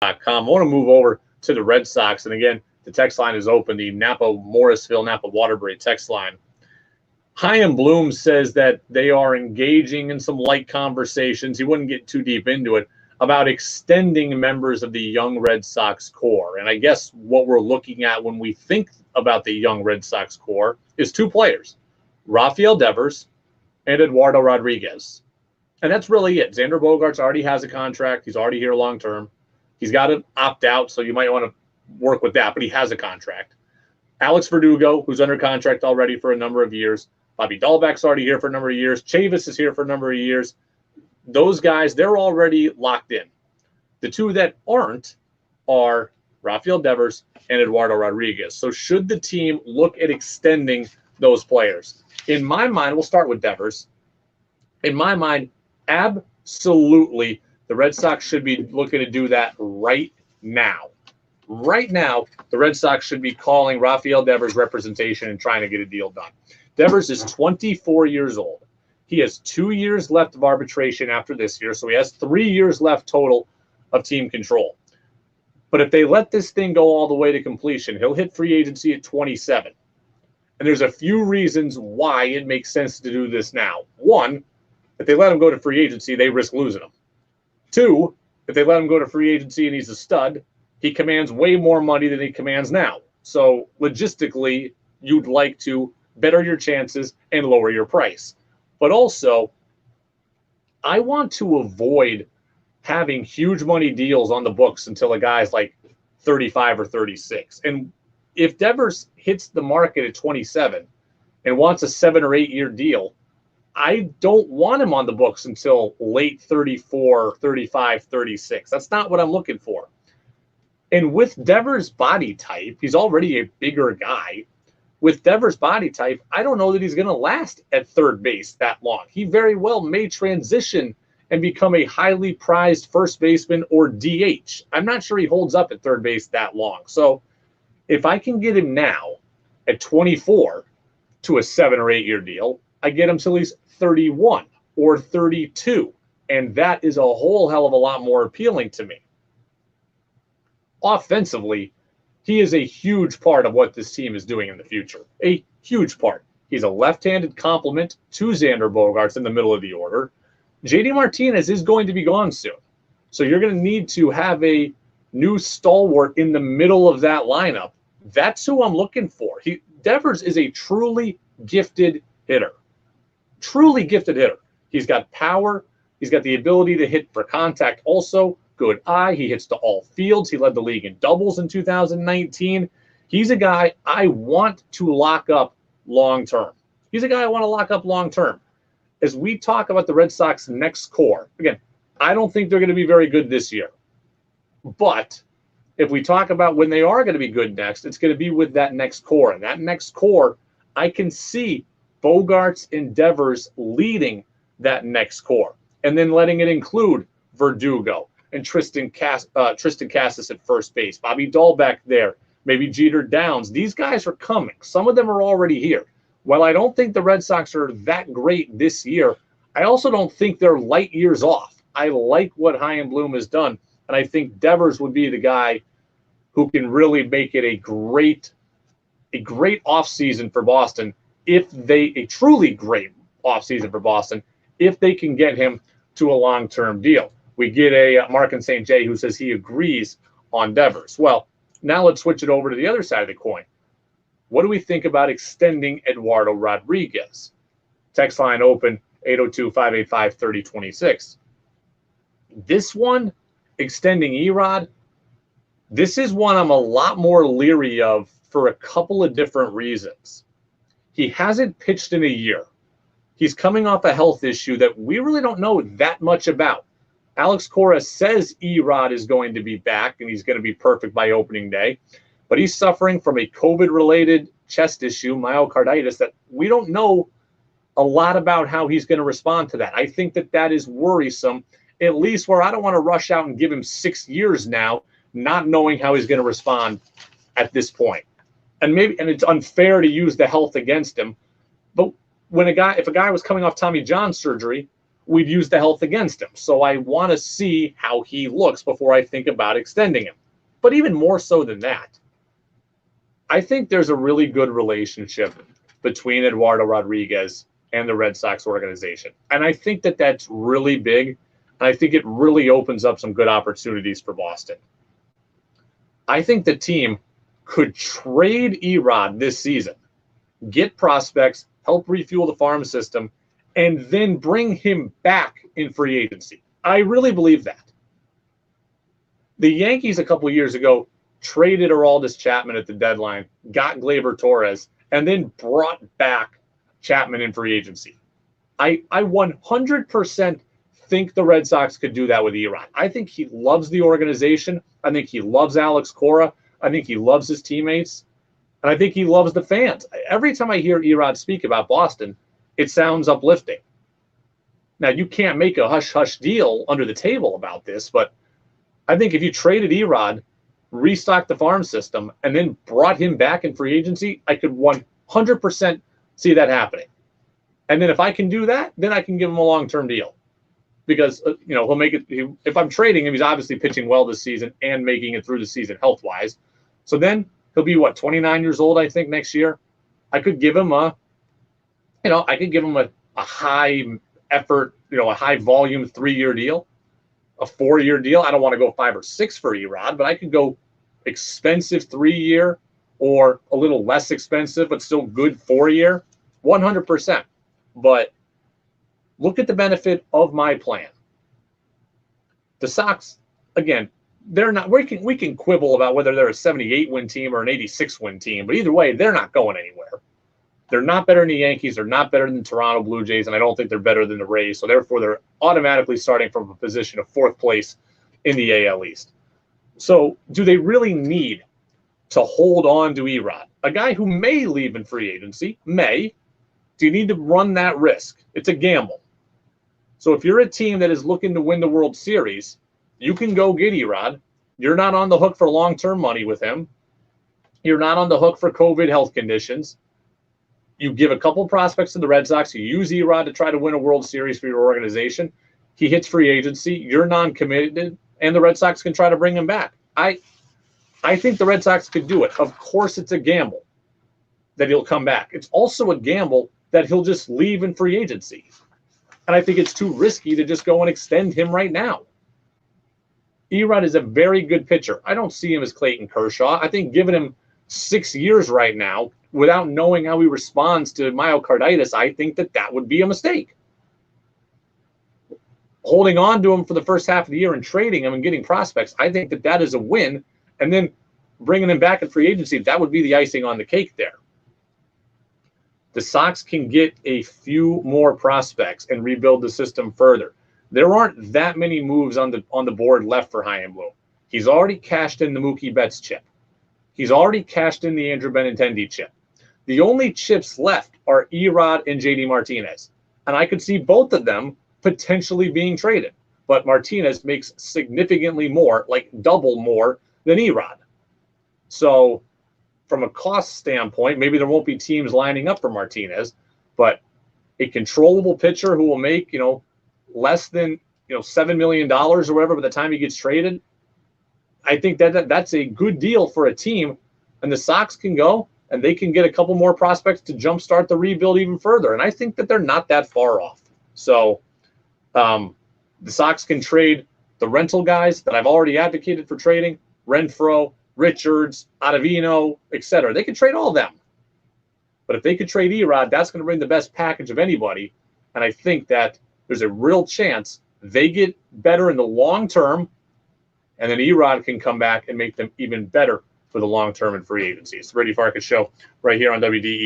I want to move over to the Red Sox. And again, the text line is open, the Napa Waterbury text line. Chaim Bloom says that they are engaging in some light conversations. He wouldn't get too deep into it about extending members of the young Red Sox core. And I guess what we're looking at when we think about the young Red Sox core is two players, Rafael Devers and Eduardo Rodriguez. And that's really it. Xander Bogaerts already has a contract. He's already here long term. He's got to opt out, so you might want to work with that, but he has a contract. Alex Verdugo, who's under contract already for a number of years. Bobby Dahlbeck's already here for a number of years. Chavis is here for a number of years. Those guys, they're already locked in. The two that aren't are Rafael Devers and Eduardo Rodriguez. So should the team look at extending those players? In my mind, we'll start with Devers. In my mind, absolutely, the Red Sox should be looking to do that right now. Right now, the Red Sox should be calling Rafael Devers representation and trying to get a deal done. Devers is 24 years old. He has 2 years left of arbitration after this year, so he has 3 years left total of team control. But if they let this thing go all the way to completion, he'll hit free agency at 27. And there's a few reasons why it makes sense to do this now. One, if they let him go to free agency, they risk losing him. Two, if they let him go to free agency and he's a stud, he commands way more money than he commands now. So logistically, you'd like to better your chances and lower your price. But also, I want to avoid having huge money deals on the books until a guy's like 35 or 36. And if Devers hits the market at 27 and wants a 7 or 8 year deal, I don't want him on the books until late 34, 35, 36. That's not what I'm looking for. And with Devers' body type, he's already a bigger guy. With Devers' body type, I don't know that he's going to last at third base that long. He very well may transition and become a highly prized first baseman or DH. I'm not sure he holds up at third base that long. So if I can get him now at 24 to a 7 or 8 year deal, I get him till he's 31 or 32. And that is a whole hell of a lot more appealing to me. Offensively, he is a huge part of what this team is doing in the future. A huge part. He's a left-handed complement to Xander Bogaerts in the middle of the order. JD Martinez is going to be gone soon. So you're going to need to have a new stalwart in the middle of that lineup. That's who I'm looking for. Devers is a truly gifted hitter. Truly gifted hitter. He's got power. He's got the ability to hit for contact also. Good eye. He hits to all fields. He led the league in doubles in 2019. He's a guy I want to lock up long term. He's a guy I want to lock up long term. As we talk about the Red Sox next core, again, I don't think they're going to be very good this year. But if we talk about when they are going to be good next, it's going to be with that next core. And that next core, I can see Bogaerts and Devers leading that next core. And then letting it include Verdugo and Tristan Casas at first base, Bobby Dahlbeck there, maybe Jeter Downs. These guys are coming. Some of them are already here. While I don't think the Red Sox are that great this year, I also don't think they're light years off. I like what Chaim Bloom has done, and I think Devers would be the guy who can really make it a great offseason for Boston a truly great offseason for Boston if they can get him to a long-term deal. We get a Mark in St. J who says he agrees on Devers. Well, now let's switch it over to the other side of the coin. What do we think about extending Eduardo Rodriguez? Text line open, 802-585-3026. This one, extending Erod, this is one I'm a lot more leery of for a couple of different reasons. He hasn't pitched in a year. He's coming off a health issue that we really don't know that much about. Alex Cora says Erod is going to be back and he's going to be perfect by opening day, but he's suffering from a COVID-related chest issue, myocarditis, that we don't know a lot about how he's going to respond to that. I think that is worrisome, at least where I don't want to rush out and give him 6 years now, not knowing how he's going to respond at this point. And it's unfair to use the health against him. But if a guy was coming off Tommy John surgery, we'd use the health against him. So I want to see how he looks before I think about extending him. But even more so than that, I think there's a really good relationship between Eduardo Rodriguez and the Red Sox organization. And I think that that's really big. And I think it really opens up some good opportunities for Boston. I think the team could trade Erod this season, get prospects, help refuel the farm system, and then bring him back in free agency. I really believe that. The Yankees a couple of years ago traded Aroldis Chapman at the deadline, got Gleyber Torres, and then brought back Chapman in free agency. I 100% think the Red Sox could do that with Erod. I think he loves the organization. I think he loves Alex Cora. I think he loves his teammates. And I think he loves the fans. Every time I hear Erod speak about Boston, it sounds uplifting. Now, you can't make a hush-hush deal under the table about this, but I think if you traded Erod, restocked the farm system, and then brought him back in free agency, I could 100% see that happening. And then if I can do that, then I can give him a long-term deal. Because, he'll make it. If I'm trading him, he's obviously pitching well this season and making it through the season health-wise. So then he'll be, 29 years old, I think, next year. I could give him a high effort, a high volume 3-year deal, a 4-year deal. I don't want to go 5 or 6 for Erod, but I could go expensive 3-year or a little less expensive, but still good 4-year, 100%. But look at the benefit of my plan. The Sox, again, they're not. We can quibble about whether they're a 78-win team or an 86-win team, but either way, they're not going anywhere. They're not better than the Yankees. They're not better than the Toronto Blue Jays, and I don't think they're better than the Rays. So therefore, they're automatically starting from a position of 4th place in the AL East. So do they really need to hold on to Erod, a guy who may leave in free agency? May. Do you need to run that risk? It's a gamble. So if you're a team that is looking to win the World Series, you can go get Erod. You're not on the hook for long-term money with him. You're not on the hook for COVID health conditions. You give a couple prospects to the Red Sox. You use Erod to try to win a World Series for your organization. He hits free agency. You're non-committed, and the Red Sox can try to bring him back. I think the Red Sox could do it. Of course, it's a gamble that he'll come back. It's also a gamble that he'll just leave in free agency. And I think it's too risky to just go and extend him right now. Erod is a very good pitcher. I don't see him as Clayton Kershaw. I think giving him 6 years right now without knowing how he responds to myocarditis, I think that would be a mistake. Holding on to him for the first half of the year and trading him and getting prospects, I think that is a win. And then bringing him back in free agency, that would be the icing on the cake there. The Sox can get a few more prospects and rebuild the system further. There aren't that many moves on the board left for Chaim Bloom. He's already cashed in the Mookie Betts chip. He's already cashed in the Andrew Benintendi chip. The only chips left are Erod and JD Martinez. And I could see both of them potentially being traded. But Martinez makes significantly more, like double more, than Erod. So from a cost standpoint, maybe there won't be teams lining up for Martinez, but a controllable pitcher who will make, less than, $7 million or whatever by the time he gets traded, I think that's a good deal for a team. And the Sox can go and they can get a couple more prospects to jumpstart the rebuild even further. And I think that they're not that far off. So the Sox can trade the rental guys that I've already advocated for trading, Renfroe, Richards, Ottavino, etc. They could trade all of them. But if they could trade Erod, that's going to bring the best package of anybody. And I think that there's a real chance they get better in the long term, and then Erod can come back and make them even better for the long term in free agency. It's the Brady Farkas Show right here on WDEV.